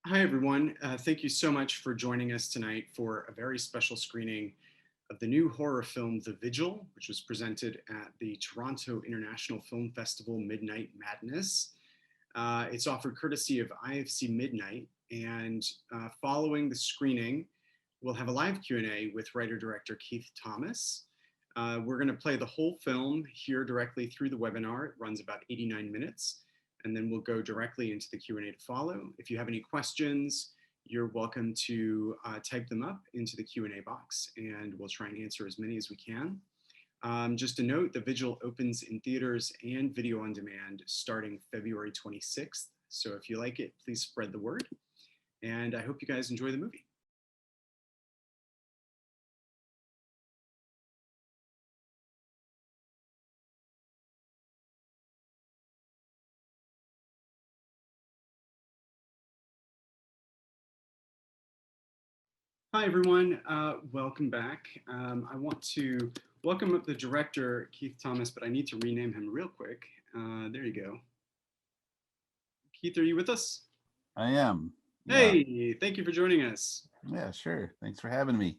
Hi, everyone. Thank you so much for joining us tonight for a very special screening of the new horror film, The Vigil, which was presented at the Toronto International Film Festival Midnight Madness. It's offered courtesy of IFC Midnight, and following the screening, we'll have a live Q&A with writer-director Keith Thomas. We're going to play the whole film here directly through the webinar. It runs about 89 minutes, and then we'll go directly into the Q&A to follow. If you have any questions, you're welcome to type them up into the Q&A box, and we'll try and answer as many as we can. Just a note, The Vigil opens in theaters and video on demand starting February 26th. So if you like it, please spread the word. And I hope you guys enjoy the movie. Hi, everyone. Welcome back. I want to welcome up the director, Keith Thomas, but I need to rename him real quick. There you go. Keith, are you with us? I am. Yeah. Hey, thank you for joining us. Yeah, sure. Thanks for having me.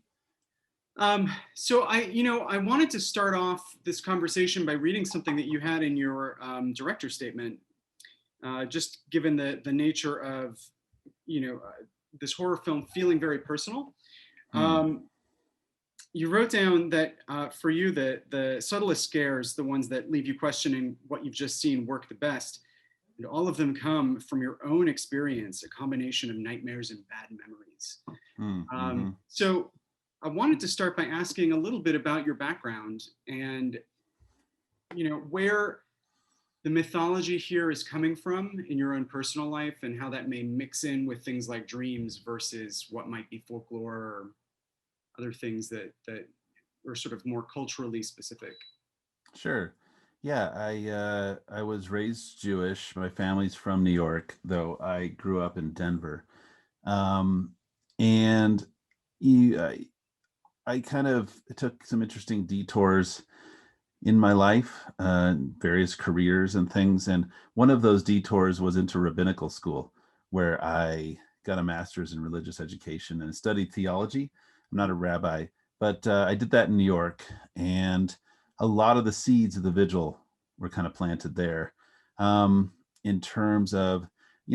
So I wanted to start off this conversation by reading something that you had in your director statement, just given the nature of, this horror film feeling very personal. You wrote down that for you, the subtlest scares, the ones that leave you questioning what you've just seen, work the best. And all of them come from your own experience, a combination of nightmares and bad memories. So I wanted to start by asking a little bit about your background and, where the mythology here is coming from in your own personal life and how that may mix in with things like dreams versus what might be folklore or other things that are sort of more culturally specific. Sure. Yeah, I was raised Jewish. My family's from New York, though I grew up in Denver. Um, and I kind of took some interesting detours in my life, various careers and things. And one of those detours was into rabbinical school, where I got a master's in religious education and studied theology. I'm not a rabbi, but I did that in New York. And a lot of the seeds of the vigil were kind of planted there. In terms of,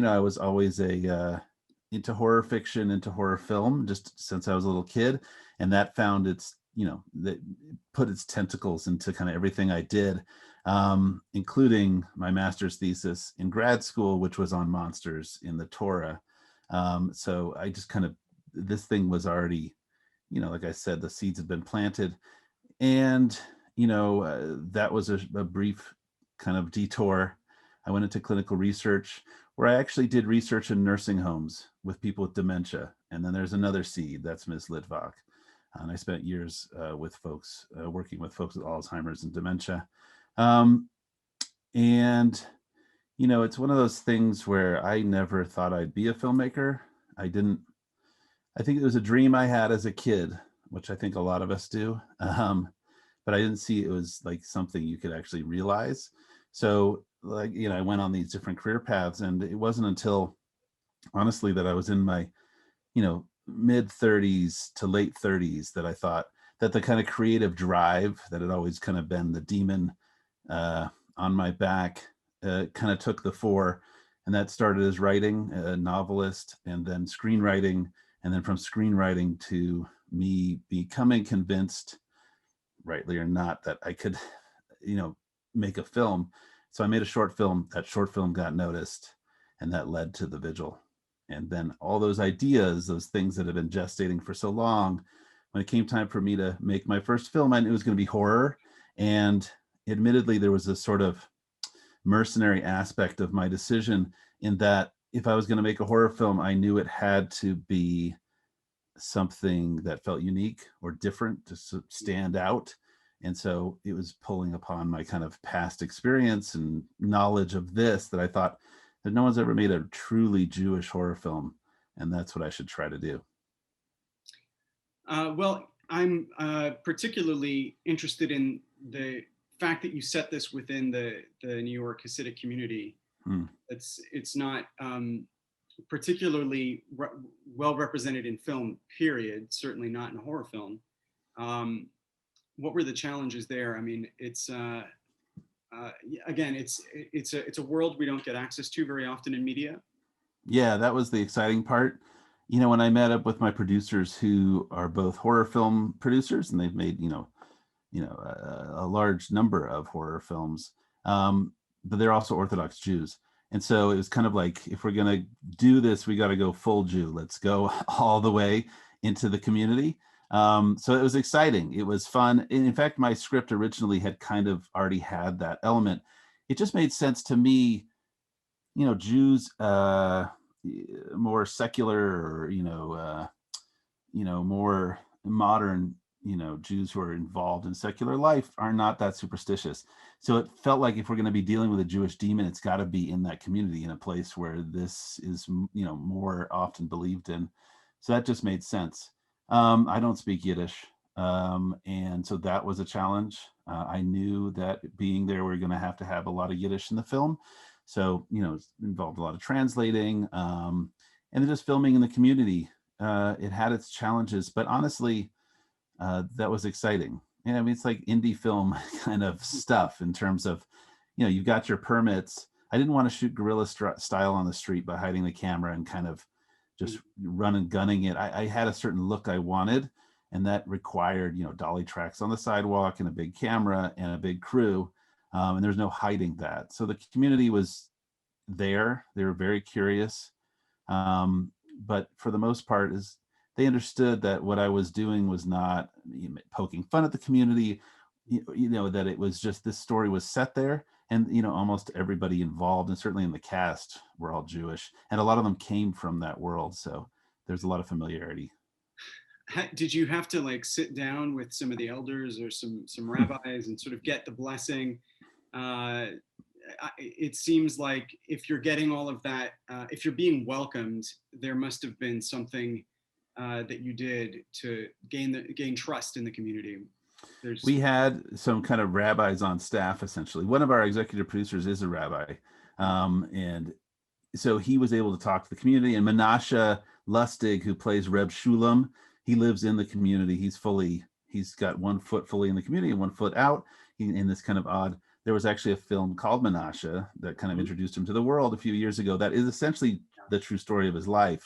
I was always into horror fiction, into horror film, just since I was a little kid. And that found its that put its tentacles into kind of everything I did, including my master's thesis in grad school, which was on monsters in the Torah. So I just this thing was already, like I said, the seeds had been planted. And, that was a brief kind of detour. I went into clinical research where I actually did research in nursing homes with people with dementia. And then there's another seed, that's Ms. Litvak. And I spent years with folks, working with folks with Alzheimer's and dementia. And, it's one of those things where I never thought I'd be a filmmaker. I think it was a dream I had as a kid, which I think a lot of us do. But I didn't see it was like something you could actually realize. So I went on these different career paths, and it wasn't until honestly that I was in my, mid 30s to late 30s that I thought that the kind of creative drive that had always kind of been the demon on my back kind of took the fore. And that started as writing, a novelist, and then screenwriting. And then from screenwriting to me becoming convinced, rightly or not, that I could, make a film. So I made a short film. That short film got noticed, and that led to The Vigil. And then all those ideas, those things that had been gestating for so long, when it came time for me to make my first film, I knew it was going to be horror. And admittedly, there was this sort of mercenary aspect of my decision in that if I was going to make a horror film, I knew it had to be something that felt unique or different to stand out. And so it was pulling upon my kind of past experience and knowledge of this that I thought that no one's ever made a truly Jewish horror film, and that's what I should try to do. Well, I'm particularly interested in the fact that you set this within the New York Hasidic community. Hmm. It's not particularly well represented in film, period, certainly not in a horror film. What were the challenges there? I mean, again, it's a world we don't get access to very often in media. Yeah, that was the exciting part. You know, when I met up with my producers who are both horror film producers and they've made, a large number of horror films, but they're also Orthodox Jews. And so it was kind of like, if we're going to do this, we got to go full Jew. Let's go all the way into the community. So it was exciting. It was fun. And in fact, my script originally had kind of already had that element. It just made sense to me, Jews, more secular, or, more modern, Jews who are involved in secular life are not that superstitious. So it felt like, if we're going to be dealing with a Jewish demon, it's got to be in that community, in a place where this is, more often believed in. So that just made sense. I don't speak Yiddish. And so that was a challenge. I knew that being there, we are going to have a lot of Yiddish in the film. So, it involved a lot of translating, and then just filming in the community. It had its challenges, but honestly, that was exciting. And I mean, it's like indie film kind of stuff in terms of, you've got your permits. I didn't want to shoot guerrilla style on the street by hiding the camera and kind of just running, gunning it. I had a certain look I wanted, and that required, dolly tracks on the sidewalk and a big camera and a big crew. And there's no hiding that. So the community was there. They were very curious. But for the most part, they understood that what I was doing was not poking fun at the community, that it was just, this story was set there. And, almost everybody involved, and certainly in the cast, were all Jewish. And a lot of them came from that world. So there's a lot of familiarity. Did you have to like sit down with some of the elders or some rabbis and sort of get the blessing? It seems like if you're getting all of that, if you're being welcomed, there must have been something that you did to gain trust in the community. We had some kind of rabbis on staff, essentially. One of our executive producers is a rabbi. And so he was able to talk to the community. And Menashe Lustig, who plays Reb Shulam, he lives in the community. He's got 1 foot fully in the community and 1 foot out in this kind of odd. There was actually a film called Menashe that kind of introduced him to the world a few years ago. That is essentially the true story of his life.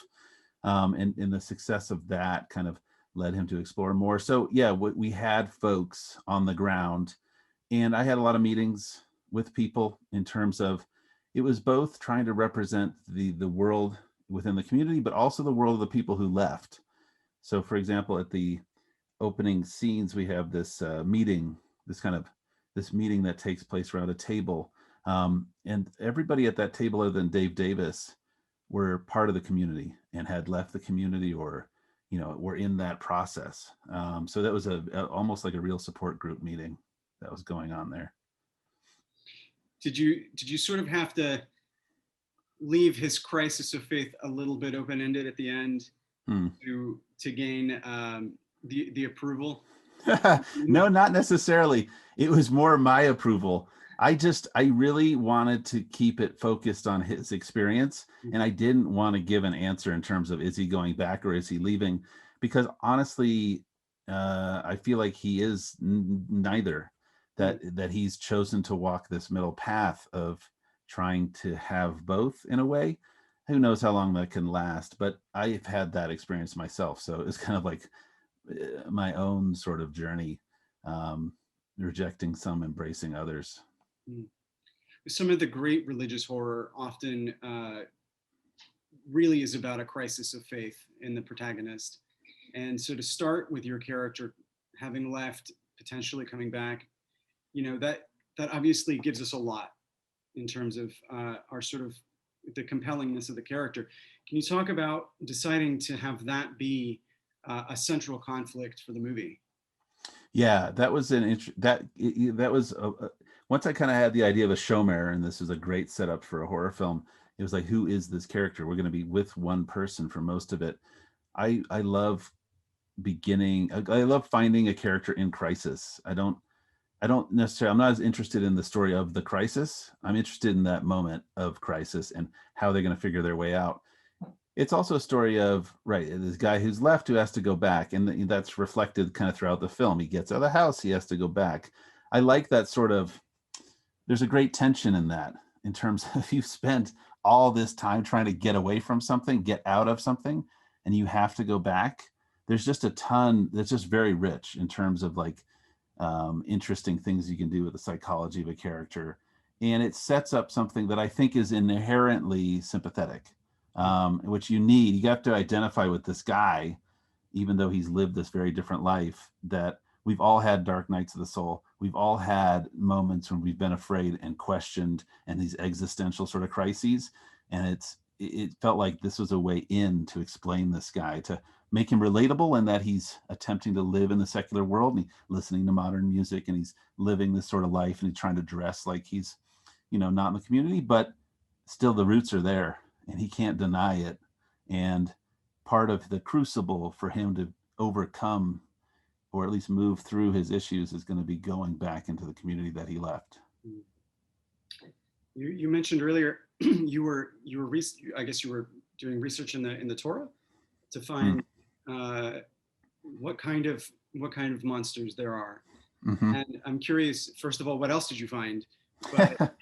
And the success of that kind of led him to explore more. So yeah, we had folks on the ground, and I had a lot of meetings with people in terms of, it was both trying to represent the world within the community, but also the world of the people who left. So for example, at the opening scenes, we have this meeting, this meeting that takes place around a table. And everybody at that table, other than Dave Davis, were part of the community and had left the community, or, were in that process. So that was almost like a real support group meeting that was going on there. Did you sort of have to leave his crisis of faith a little bit open-ended at the end to gain the approval? No, not necessarily. It was more my approval. I really wanted to keep it focused on his experience. And I didn't want to give an answer in terms of, is he going back or is he leaving? Because honestly, I feel like he is neither, that he's chosen to walk this middle path of trying to have both in a way. Who knows how long that can last, but I've had that experience myself. So it's kind of like my own sort of journey, rejecting some, embracing others. Some of the great religious horror often really is about a crisis of faith in the protagonist. And so to start with your character having left, potentially coming back, that obviously gives us a lot in terms of our sort of the compellingness of the character. Can you talk about deciding to have that be a central conflict for the movie? Yeah, that was once I kind of had the idea of a shomer, and this was a great setup for a horror film. It was like, who is this character? We're going to be with one person for most of it. I love finding a character in crisis. I don't necessarily, I'm not as interested in the story of the crisis. I'm interested in that moment of crisis and how they're going to figure their way out. it's also a story of, right, this guy who's left who has to go back, and that's reflected kind of throughout the film. He gets out of the house, he has to go back. I like that sort of, there's a great tension in that, in terms of you've spent all this time trying to get away from something, get out of something, and you have to go back. There's just a ton that's just very rich in terms of like interesting things you can do with the psychology of a character. And it sets up something that I think is inherently sympathetic, which you need. You have to identify with this guy, even though he's lived this very different life, that we've all had dark nights of the soul. We've all had moments when we've been afraid and questioned, and these existential sort of crises. And it felt like this was a way in to explain this guy, to make him relatable, and that he's attempting to live in the secular world, and he's listening to modern music, and he's living this sort of life, and he's trying to dress like he's, not in the community, but still the roots are there, and he can't deny it. And part of the crucible for him to overcome, or at least move through his issues, is going to be going back into the community that he left. You mentioned earlier I guess you were doing research in the Torah to find what kind of monsters there are. Mm-hmm. And I'm curious, first of all, what else did you find? But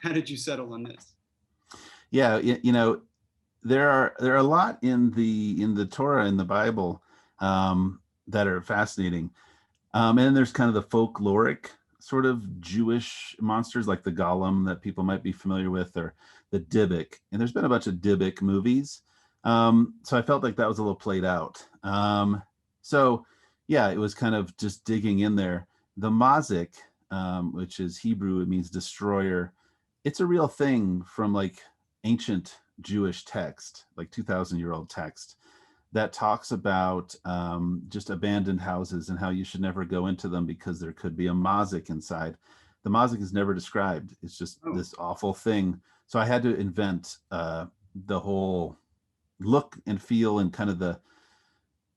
how did you settle on this? Yeah, there are a lot in the Torah, in the Bible, that are fascinating. And there's kind of the folkloric sort of Jewish monsters, like the golem that people might be familiar with, or the Dybbuk. And there's been a bunch of Dybbuk movies. So I felt like that was a little played out. So yeah, it was kind of just digging in there. The Mazik, which is Hebrew, it means destroyer. It's a real thing from like ancient Jewish text, like 2,000-year-old text, that talks about just abandoned houses and how you should never go into them because there could be a mazik inside. The mazik is never described. It's just this awful thing. So I had to invent the whole look and feel, and kind of the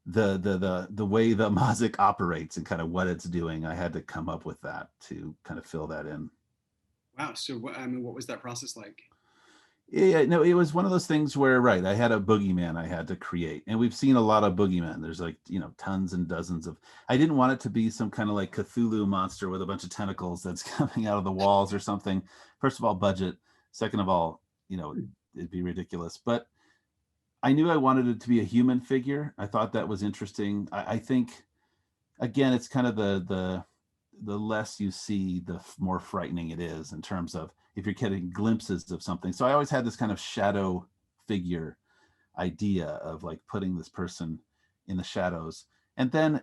way the mazik operates, and kind of what it's doing. I had to come up with that to kind of fill that in. Wow. So what was that process like? Yeah, no, it was one of those things where, right, I had a boogeyman I had to create, and we've seen a lot of boogeymen. There's like, tons and dozens of, I didn't want it to be some kind of like Cthulhu monster with a bunch of tentacles that's coming out of the walls or something. First of all, budget. Second of all, it'd be ridiculous. But I knew I wanted it to be a human figure. I thought that was interesting. I think, again, it's kind of the less you see, the more frightening it is, in terms of if you're getting glimpses of something. So I always had this kind of shadow figure idea of like putting this person in the shadows. And then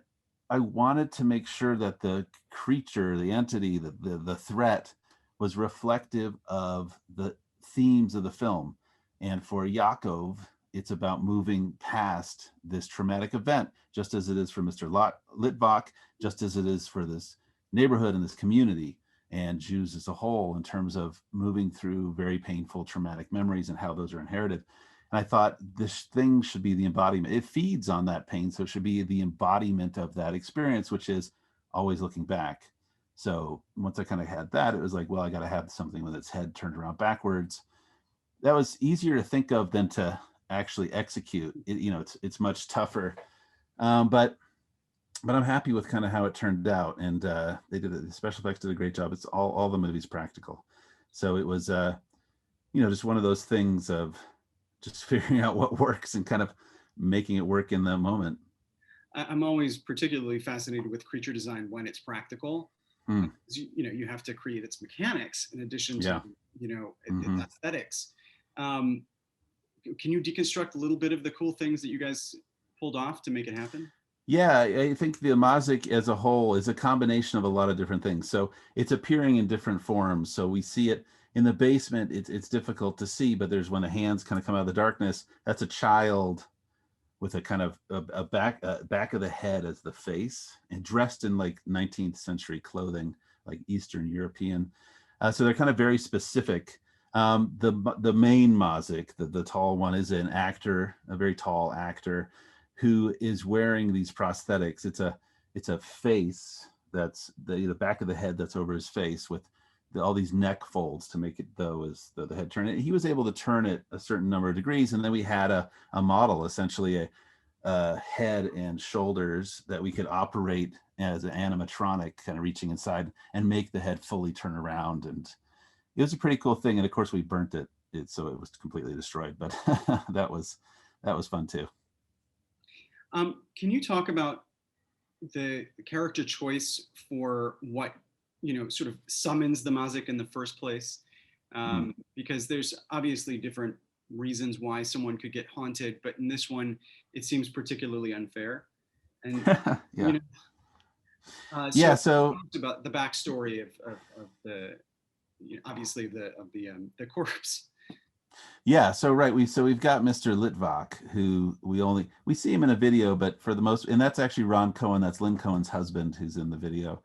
I wanted to make sure that the creature, the entity, the threat was reflective of the themes of the film. And for Yakov, it's about moving past this traumatic event, just as it is for Mr. Litvak, just as it is for this neighborhood and this community and Jews as a whole, in terms of moving through very painful, traumatic memories and how those are inherited. And I thought this thing should be the embodiment. It feeds on that pain, so it should be the embodiment of that experience, which is always looking back. So once I kind of had that, it was like, well, I got to have something with its head turned around backwards. That was easier to think of than to actually execute. It's much tougher. But I'm happy with kind of how it turned out, and the special effects did a great job. It's all the movies practical, so it was just one of those things of just figuring out what works and kind of making it work in the moment. I'm always particularly fascinated with creature design when it's practical. You have to create its mechanics in addition to its aesthetics. Can you deconstruct a little bit of the cool things that you guys pulled off to make it happen? Yeah, I think the mazik as a whole is a combination of a lot of different things. So it's appearing in different forms. So we see it in the basement. It's difficult to see, but there's when the hands kind of come out of the darkness. That's a child with a kind of a back of the head as the face, and dressed in like 19th century clothing, like Eastern European. So they're kind of very specific. The main mazik, the tall one, is an actor, a very tall actor, who is wearing these prosthetics. It's a face that's the back of the head that's over his face, with all these neck folds to make it though as the head turn. He was able to turn it a certain number of degrees, and then we had a model, essentially a head and shoulders that we could operate as an animatronic, kind of reaching inside and make the head fully turn around. And it was a pretty cool thing. And of course we burnt it so it was completely destroyed, but that was fun too. Can you talk about the character choice for what, sort of summons the Mazik in the first place? Because there's obviously different reasons why someone could get haunted, but in this one, it seems particularly unfair. And so about the backstory of the obviously the corpse. Yeah, so right, we've got Mr. Litvak, who we see him in a video, but for the most, and that's actually Ron Cohen, that's Lynn Cohen's husband, who's in the video,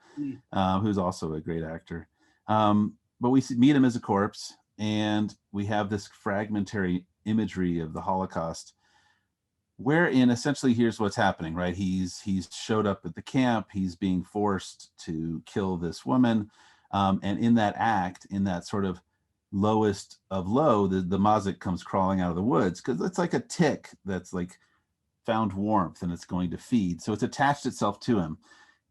who's also a great actor. But we meet him as a corpse, and we have this fragmentary imagery of the Holocaust, wherein essentially here's what's happening, right? He's showed up at the camp, he's being forced to kill this woman, and in that act, in that sort of lowest of low, the Mazik comes crawling out of the woods, because it's like a tick that's like found warmth and it's going to feed. So it's attached itself to him.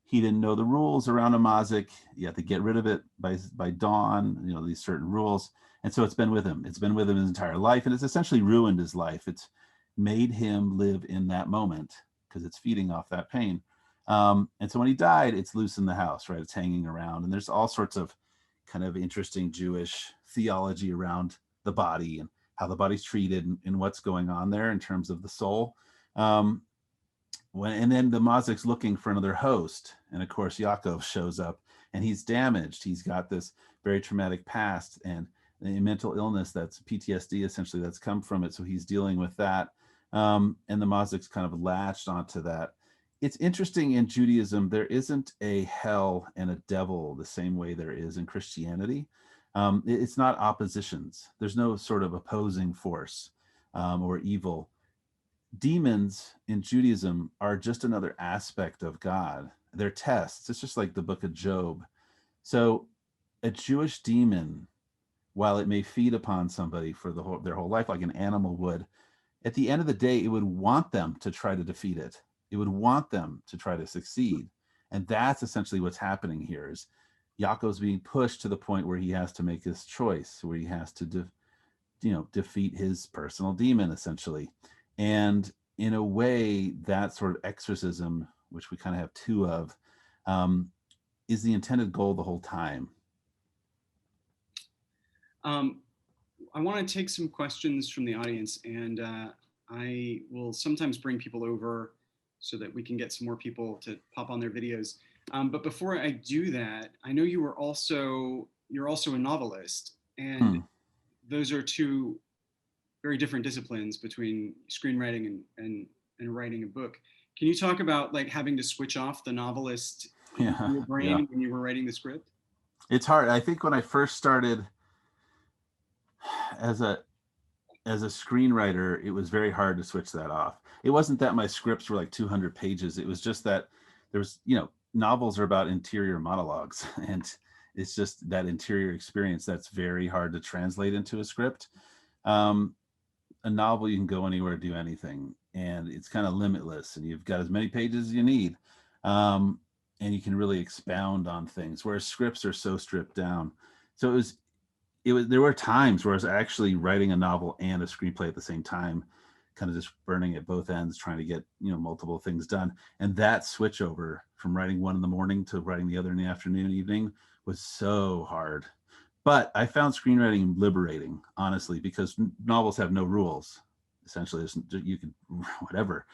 He didn't know the rules around a Mazik. You have to get rid of it by dawn, these certain rules. And so it's been with him. It's been with him his entire life, and it's essentially ruined his life. It's made him live in that moment because it's feeding off that pain. And so when he died, it's loose in the house, right? It's hanging around, and there's all sorts of kind of interesting Jewish theology around the body and how the body's treated and what's going on there in terms of the soul. And then the Mazik's looking for another host. And of course, Yakov shows up, and he's damaged. He's got this very traumatic past and a mental illness, that's PTSD essentially, that's come from it. So he's dealing with that. And the Mazik's kind of latched onto that. It's interesting, in Judaism, there isn't a hell and a devil the same way there is in Christianity. It's not oppositions. There's no sort of opposing force or evil. Demons in Judaism are just another aspect of God. They're tests. It's just like the book of Job. So a Jewish demon, while it may feed upon somebody for their whole life, like an animal would, at the end of the day, it would want them to try to defeat it. It would want them to try to succeed. And that's essentially what's happening here, is Yaakov's being pushed to the point where he has to make his choice, where he has to defeat his personal demon, essentially. And in a way, that sort of exorcism, which we kind of have two of, is the intended goal the whole time. I want to take some questions from the audience, and I will sometimes bring people over so that we can get some more people to pop on their videos. But before I do that, I know you're also a novelist, and those are two very different disciplines, between screenwriting and writing a book. Can you talk about like having to switch off the novelist in your brain when you were writing the script? It's hard. I think when I first started as a screenwriter, it was very hard to switch that off. It wasn't that my scripts were like 200 pages. It was just that there was, novels are about interior monologues, and it's just that interior experience that's very hard to translate into a script. A novel, you can go anywhere, do anything, and it's kind of limitless, and you've got as many pages as you need, and you can really expound on things, whereas scripts are so stripped down. So there were times where I was actually writing a novel and a screenplay at the same time, kind of just burning at both ends, trying to get multiple things done. And that switch over from writing one in the morning to writing the other in the afternoon, evening, was so hard. But I found screenwriting liberating, honestly, because novels have no rules. Essentially, you can whatever.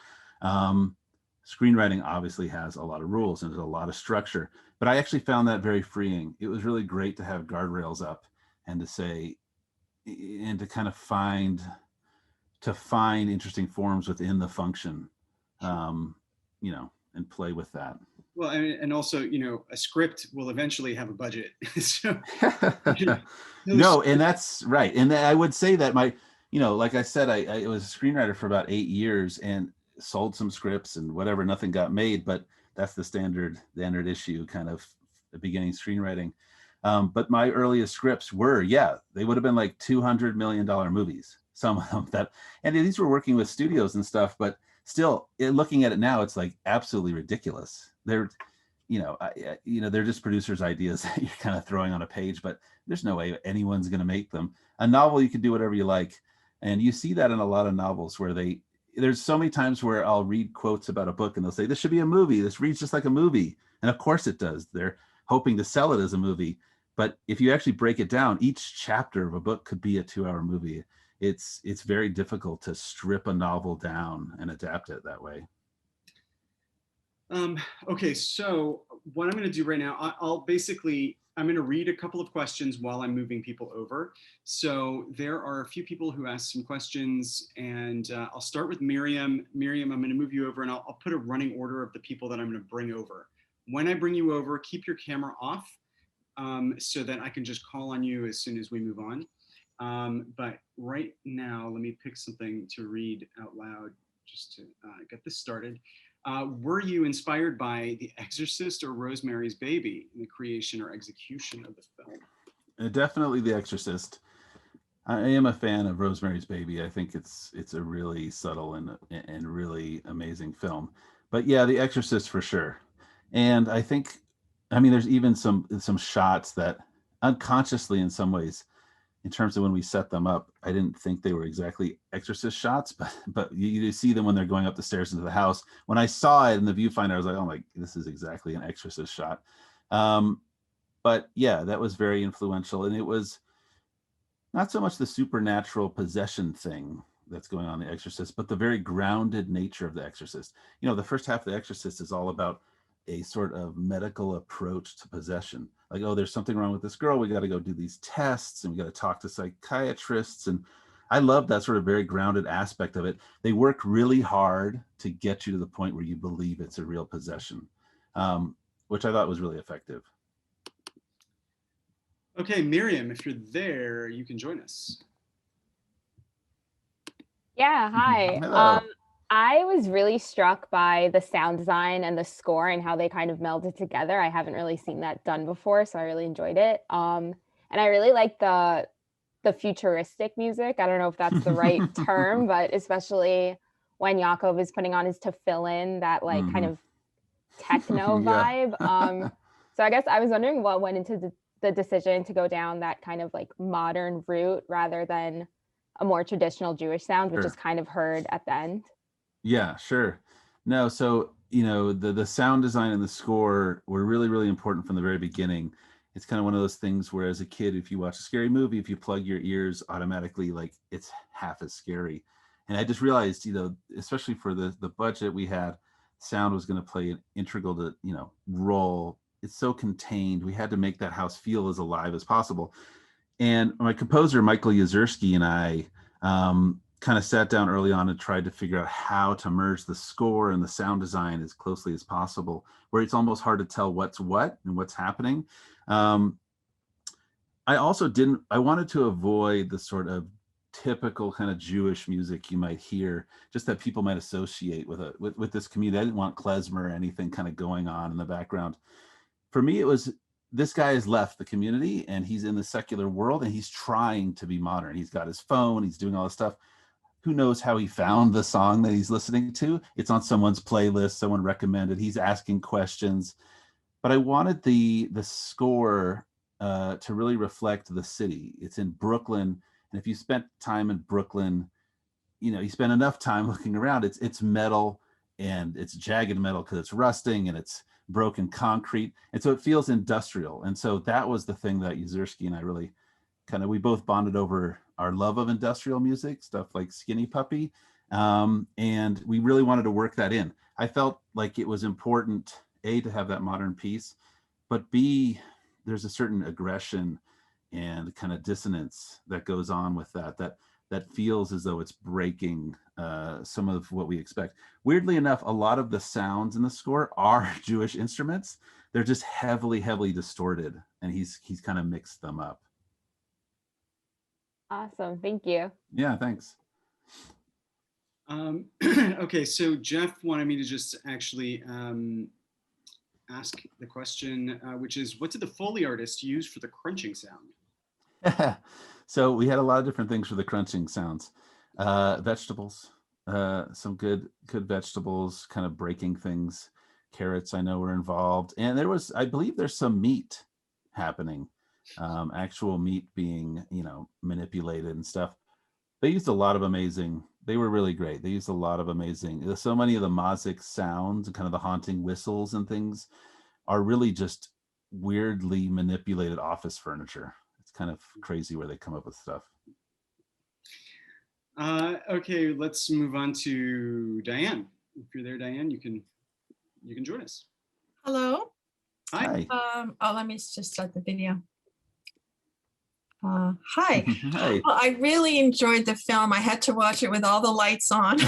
Screenwriting obviously has a lot of rules and there's a lot of structure, but I actually found that very freeing. It was really great to have guardrails up and to say, and to kind of find interesting forms within the function, and play with that. Well, and also, a script will eventually have a budget. So, no, and that's right. And I would say that like I said, I was a screenwriter for about 8 years and sold some scripts and whatever, nothing got made, but that's the standard issue kind of the beginning screenwriting. But my earliest scripts were, they would have been like $200 million movies. Some of them and these were working with studios and stuff, but still looking at it now, it's like absolutely ridiculous. They're, they're just producers' ideas that you're kind of throwing on a page, but there's no way anyone's going to make them. A novel, you can do whatever you like. And you see that in a lot of novels where there's so many times where I'll read quotes about a book and they'll say, this should be a movie. This reads just like a movie. And of course it does. They're hoping to sell it as a movie. But if you actually break it down, each chapter of a book could be a 2-hour movie. It's very difficult to strip a novel down and adapt it that way. Okay, so what I'm going to do right now, I'm going to read a couple of questions while I'm moving people over. So there are a few people who asked some questions, and I'll start with Miriam. Miriam, I'm going to move you over, and I'll put a running order of the people that I'm going to bring over. When I bring you over, keep your camera off so that I can just call on you as soon as we move on. But right now, let me pick something to read out loud just to get this started. Were you inspired by The Exorcist or Rosemary's Baby in the creation or execution of the film? Definitely The Exorcist. I am a fan of Rosemary's Baby. I think it's a really subtle and really amazing film. But yeah, The Exorcist for sure. And I think, there's even some shots that unconsciously in some ways, in terms of when we set them up, I didn't think they were exactly Exorcist shots, but you see them when they're going up the stairs into the house. When I saw it in the viewfinder, I was like, oh my, this is exactly an Exorcist shot. But yeah, that was very influential. And it was not so much the supernatural possession thing that's going on in The Exorcist, but the very grounded nature of The Exorcist. The first half of The Exorcist is all about a sort of medical approach to possession. Like, oh, there's something wrong with this girl. We got to go do these tests and we got to talk to psychiatrists. And I love that sort of very grounded aspect of it. They work really hard to get you to the point where you believe it's a real possession, which I thought was really effective. Okay, Miriam, if you're there, you can join us. Yeah, hi. Hello. I was really struck by the sound design and the score and how they kind of melded together. I haven't really seen that done before, so I really enjoyed it. And I really like the futuristic music. I don't know if that's the right term, but especially when Yakov is putting on his tefillin, that kind of techno vibe. So I guess I was wondering what went into the decision to go down that kind of like modern route rather than a more traditional Jewish sound, which is kind of heard at the end. Yeah, sure. No, so, the sound design and the score were really, really important from the very beginning. It's kind of one of those things where as a kid, if you watch a scary movie, if you plug your ears automatically, like it's half as scary. And I just realized, especially for the budget we had, sound was going to play an integral role. It's so contained. We had to make that house feel as alive as possible. And my composer, Michael Yezierski, and I kind of sat down early on and tried to figure out how to merge the score and the sound design as closely as possible, where it's almost hard to tell what's what and what's happening. I wanted to avoid the sort of typical kind of Jewish music you might hear, just that people might associate with this community. I didn't want klezmer or anything kind of going on in the background. For me, it was, this guy has left the community and he's in the secular world and he's trying to be modern. He's got his phone, he's doing all this stuff. Who knows how he found the song that he's listening to? It's on someone's playlist, someone recommended, he's asking questions. But I wanted the score to really reflect the city. It's in Brooklyn. And if you spent time in Brooklyn, you spend enough time looking around, it's metal and it's jagged metal because it's rusting and it's broken concrete. And so it feels industrial. And so that was the thing that Yezierski and I really we both bonded over our love of industrial music, stuff like Skinny Puppy. And we really wanted to work that in. I felt like it was important, A, to have that modern piece, but B, there's a certain aggression and kind of dissonance that goes on with that feels as though it's breaking some of what we expect. Weirdly enough, a lot of the sounds in the score are Jewish instruments. They're just heavily, heavily distorted, and he's kind of mixed them up. Awesome. Thank you. Yeah, thanks. Okay, so Jeff wanted me to just actually ask the question, which is, what did the Foley artist use for the crunching sound? So we had a lot of different things for the crunching sounds. Vegetables, some good vegetables, kind of breaking things. Carrots, I know, were involved, and I believe there's some meat happening, actual meat being, manipulated and stuff. They used a lot of amazing. They were really great. They used a lot of amazing. So many of the Mazik sounds, kind of the haunting whistles and things, are really just weirdly manipulated office furniture. It's kind of crazy where they come up with stuff. Okay, let's move on to Diane. If you're there, Diane, you can join us. Hello. Hi. Let me just start the video. Hi. Hi. Well, I really enjoyed the film. I had to watch it with all the lights on.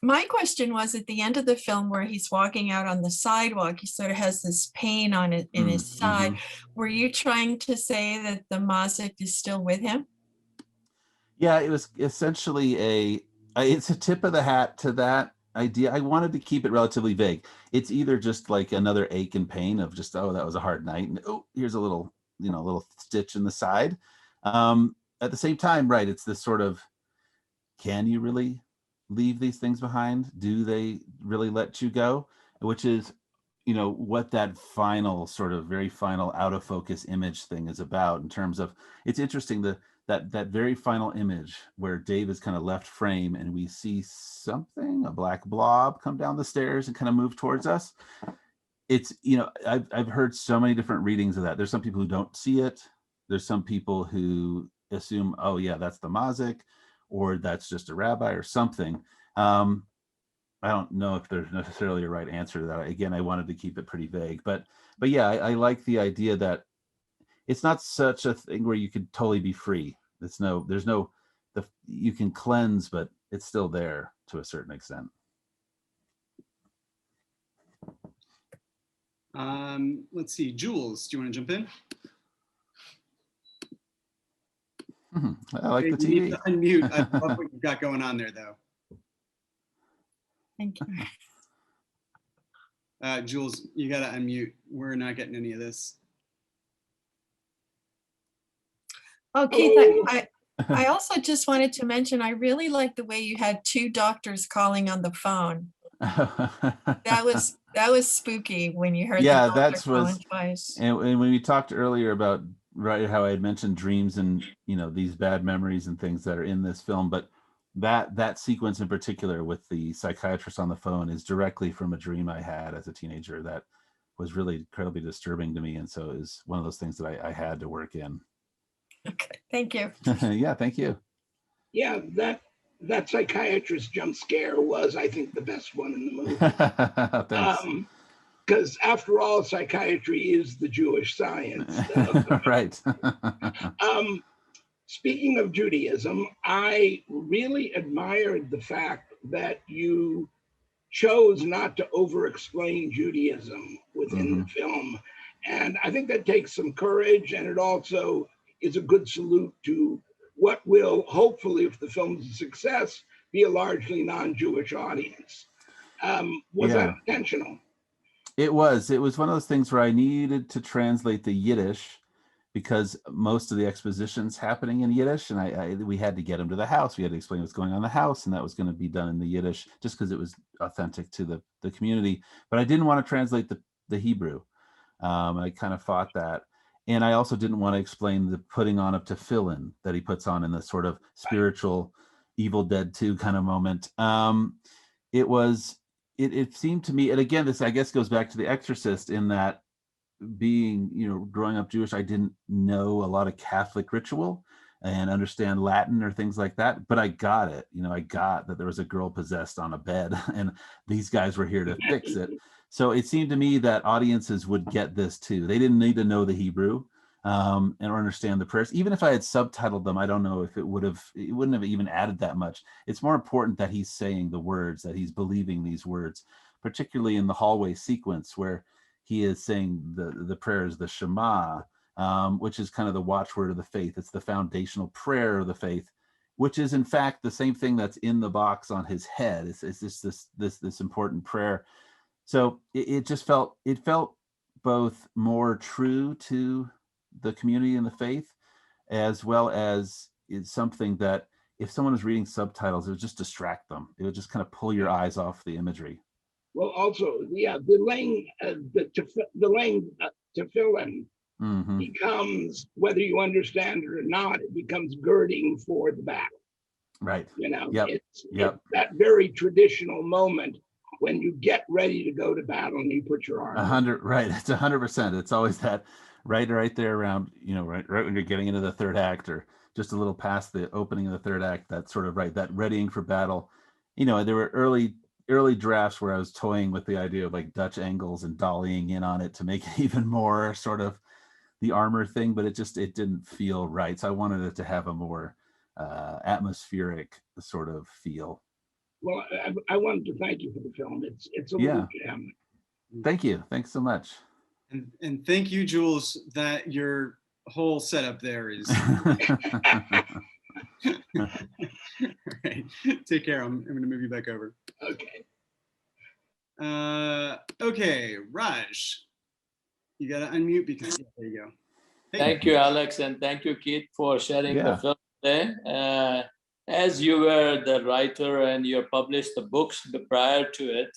My question was, at the end of the film where he's walking out on the sidewalk, he sort of has this pain on it in his side. Were you trying to say that the Mazik is still with him? Yeah, it was essentially it's a tip of the hat to that idea. I wanted to keep it relatively vague. It's either just like another ache and pain of just, oh, that was a hard night, and oh, here's a little stitch in the side. At the same time, right, it's this sort of, can you really leave these things behind? Do they really let you go? Which is, what that final sort of very final out of focus image thing is about, in terms of, it's interesting that very final image where Dave is kind of left frame and we see something, a black blob, come down the stairs and kind of move towards us. It's, I've heard so many different readings of that. There's some people who don't see it. There's some people who assume, oh yeah, that's the Mazik, or that's just a rabbi or something. I don't know if there's necessarily a right answer to that. Again, I wanted to keep it pretty vague, but yeah, I like the idea that it's not such a thing where you could totally be free. You can cleanse, but it's still there to a certain extent. Let's see, Jules, do you want to jump in? I like the TV. You need to unmute. I love what you've got going on there, though. Thank you. Jules, you got to unmute. We're not getting any of this. Oh, Keith, I also just wanted to mention, I really like the way you had two doctors calling on the phone. That was spooky when you heard the doctor calling twice. And when we talked earlier about, right, how I had mentioned dreams and these bad memories and things that are in this film, but that sequence in particular with the psychiatrist on the phone is directly from a dream I had as a teenager that was really incredibly disturbing to me, and so it was one of those things that I had to work in. Okay, thank you. Yeah, thank you. Yeah, that psychiatrist jump scare was, I think, the best one in the movie. Thanks. Because after all, psychiatry is the Jewish science. Right. Speaking of Judaism, I really admired the fact that you chose not to over-explain Judaism within the film. And I think that takes some courage, and it also is a good salute to what will, hopefully, if the film is a success, be a largely non-Jewish audience. Was that intentional? It was one of those things where I needed to translate the Yiddish because most of the exposition's happening in Yiddish, and we had to get him to the house. We had to explain what's going on in the house, and that was going to be done in the Yiddish just because it was authentic to the community. But I didn't want to translate the Hebrew. I kind of fought that. And I also didn't want to explain the putting on of tefillin that he puts on in the sort of spiritual Evil Dead 2 kind of moment. It seemed to me, and again, this I guess goes back to The Exorcist, in that being, growing up Jewish, I didn't know a lot of Catholic ritual and understand Latin or things like that, but I got it. I got that there was a girl possessed on a bed and these guys were here to fix it. So it seemed to me that audiences would get this too. They didn't need to know the Hebrew and understand the prayers. Even if I had subtitled them, I don't know if it wouldn't have even added that much. It's more important that he's saying the words, that he's believing these words, particularly in the hallway sequence where he is saying the prayers, the Shema, which is kind of the watchword of the faith. It's the foundational prayer of the faith. which is in fact the same thing that's in the box on his head. It's just this important prayer. So it felt both more true to the community and the faith, as well as it's something that if someone is reading subtitles, it would just distract them. It would just kind of pull your eyes off the imagery. Well, also, yeah, the laying tefillin becomes, whether you understand it or not, it becomes girding for the battle. Right. You know, Yep. it's that very traditional moment when you get ready to go to battle and you put your arm. 100, right. It's 100%. It's always that right there around, you know, right when you're getting into the third act, or just a little past the opening of the third act, that sort of, right, that readying for battle. You know, there were early drafts where I was toying with the idea of like Dutch angles and dollying in on it to make it even more sort of the armor thing, but it didn't feel right. So I wanted it to have a more atmospheric sort of feel. Well, I wanted to thank you for the film. It's a little gem. Thank you. Thanks so much. And thank you, Jules, that your whole setup there is. All right. Take care. I'm going to move you back over. Okay. Okay, Raj, you got to unmute because there you go. Hey. Thank you, Alex, and thank you, Keith, for sharing the film today. As you were the writer and you published the books prior to it,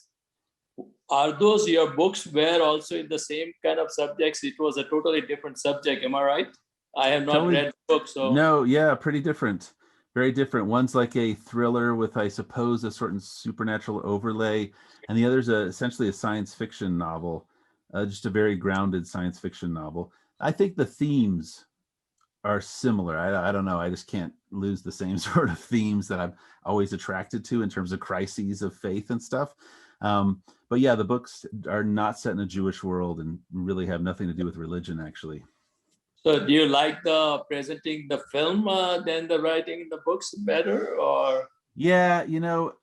are those your books were also in the same kind of subjects? It was a totally different subject, am I right? I have not read the book, so. No, yeah, pretty different. Very different. One's like a thriller with, I suppose, a certain supernatural overlay, and the other's essentially a science fiction novel, just a very grounded science fiction novel. I think the themes are similar. I don't know. I just can't lose the same sort of themes that I'm always attracted to in terms of crises of faith and stuff. But yeah, the books are not set in a Jewish world and really have nothing to do with religion, actually. So do you like the presenting the film than the writing the books better, or? Yeah, you know,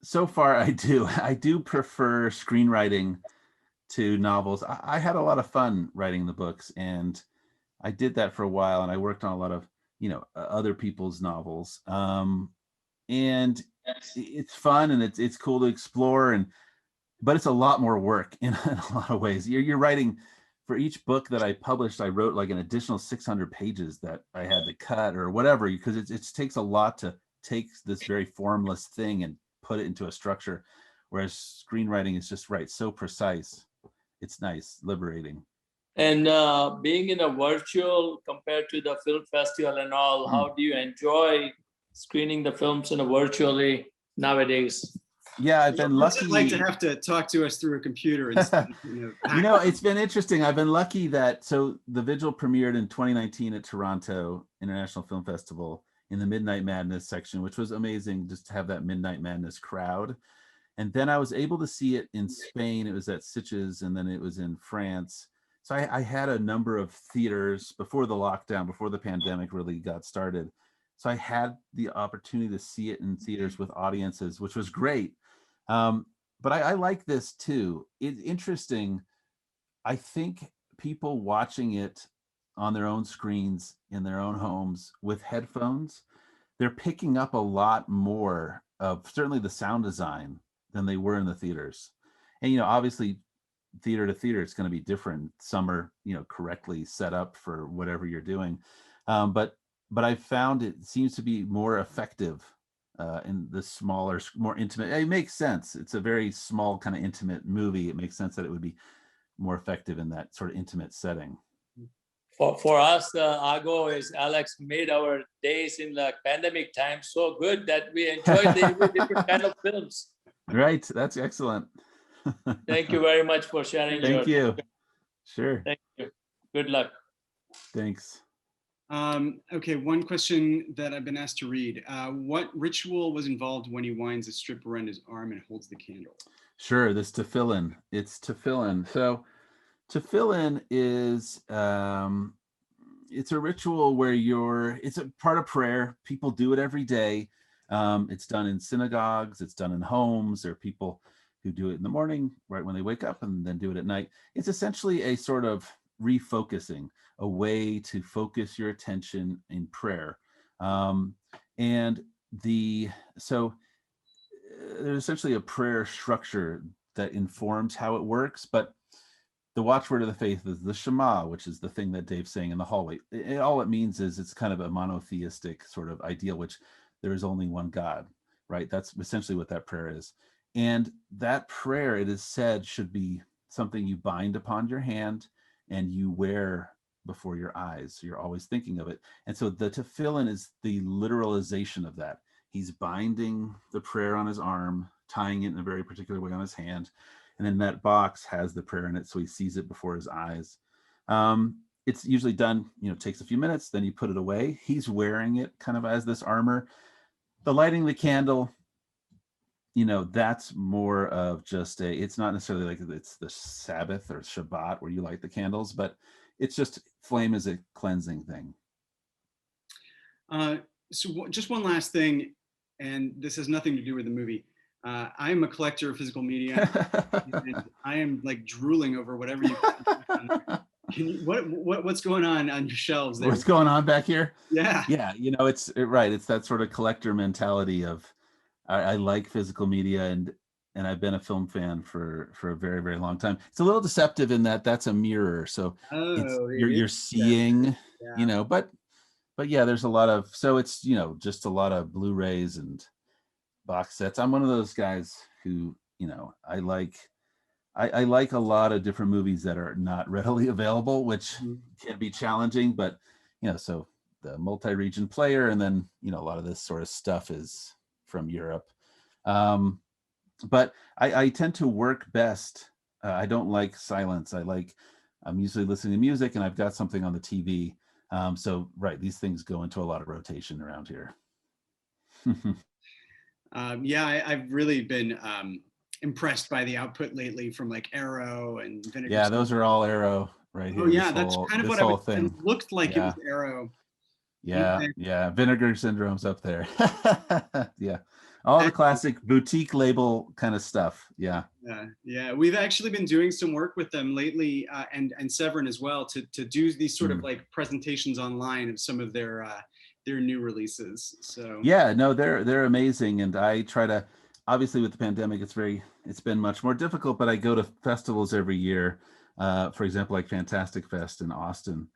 so far I do. I do prefer screenwriting to novels. I had a lot of fun writing the books, and I did that for a while, and I worked on a lot of, you know, other people's novels. And it's fun, and it's cool to explore, but it's a lot more work in a lot of ways. You're writing. For each book that I published, I wrote like an additional 600 pages that I had to cut or whatever, because it takes a lot to take this very formless thing and put it into a structure, whereas screenwriting is just so precise. It's nice, liberating. And being in a virtual compared to the film festival and all, how do you enjoy screening the films in a virtually nowadays? Yeah, I've been lucky. I'd like to have to talk to us through a computer. Instead, you know, it's been interesting. I've been lucky that, so the Vigil premiered in 2019 at Toronto International Film Festival in the Midnight Madness section, which was amazing just to have that Midnight Madness crowd. And then I was able to see it in Spain. It was at Sitges, and then it was in France. So I had a number of theaters before the lockdown, before the pandemic really got started. So I had the opportunity to see it in theaters with audiences, which was great. But I like this too. It's interesting. I think people watching it on their own screens in their own homes with headphones, they're picking up a lot more of certainly the sound design than they were in the theaters. And, you know, obviously theater to theater, it's going to be different. Some are, you know, correctly set up for whatever you're doing. But I found it seems to be more effective in the smaller, more intimate. It makes sense. It's a very small kind of intimate movie. It makes sense that it would be more effective in that sort of intimate setting. For us, Ago is Alex made our days in the pandemic time so good that we enjoyed the different kind of films. Right. That's excellent. Thank you very much for sharing. Thank you. Sure. Thank you. Good luck. Thanks. Okay, one question that I've been asked to read. What ritual was involved when he winds a strip around his arm and holds the candle? Sure, this tefillin. It's tefillin. So tefillin is, it's a ritual where it's a part of prayer. People do it every day. It's done in synagogues. It's done in homes. There are people who do it in the morning, right when they wake up, and then do it at night. It's essentially a sort of refocusing, a way to focus your attention in prayer. And there's essentially a prayer structure that informs how it works, but the watchword of the faith is the Shema, which is the thing that Dave's saying in the hallway. All it means is it's kind of a monotheistic sort of ideal, which there is only one God, right? That's essentially what that prayer is. And that prayer, it is said, should be something you bind upon your hand and you wear before your eyes. So you're always thinking of it. And so the tefillin is the literalization of that. He's binding the prayer on his arm, tying it in a very particular way on his hand. And then that box has the prayer in it, so he sees it before his eyes. It's usually done, takes a few minutes, then you put it away. He's wearing it kind of as this armor. The lighting the candle, that's more of just it's not necessarily like it's the Sabbath or Shabbat where you light the candles, but it's just flame is a cleansing thing. So just one last thing, and this has nothing to do with the movie. I'm a collector of physical media, and I am like drooling over whatever you can you, what's going on your shelves there? What's going on back here? Yeah. It's right. It's that sort of collector mentality of I like physical media, and I've been a film fan for a very, very long time. It's a little deceptive in that that's a mirror, so you're seeing, but yeah, there's a lot of, so it's just a lot of Blu-rays and box sets. I'm one of those guys who, I like a lot of different movies that are not readily available, which can be challenging, but so the multi-region player, and then a lot of this sort of stuff is from Europe. But I tend to work best. I don't like silence. I'm usually listening to music and I've got something on the TV. So right, these things go into a lot of rotation around here. I've really been impressed by the output lately from like Arrow and Vinegar. Yeah, those are all Arrow right here. Oh yeah, that's kind of what I was thinking. It looked like it was Arrow. Yeah, Vinegar Syndrome's up there. Yeah, all the classic boutique label kind of stuff. Yeah. We've actually been doing some work with them lately, and Severin as well, to do these sort of like presentations online of some of their new releases. So yeah, no, they're amazing, and I try to. Obviously, with the pandemic, it's been much more difficult. But I go to festivals every year. For example, like Fantastic Fest in Austin,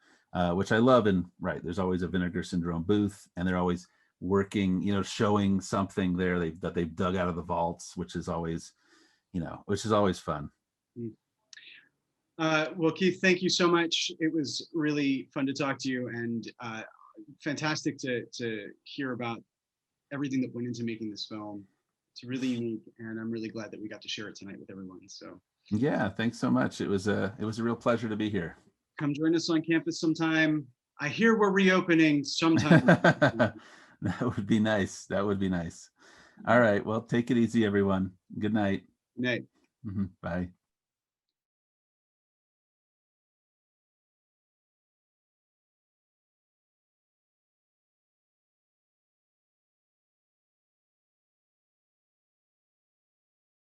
which I love. And right, there's always a Vinegar Syndrome booth, and they're always working, showing something there that they've dug out of the vaults, which is always fun. Well, Keith, thank you so much. It was really fun to talk to you, and fantastic to hear about everything that went into making this film. It's really unique, and I'm really glad that we got to share it tonight with everyone. So yeah, thanks so much. It was a real pleasure to be here. Come join us on campus sometime. I hear we're reopening sometime. That would be nice. All right. Well, take it easy, everyone. Good night. Good night. Bye.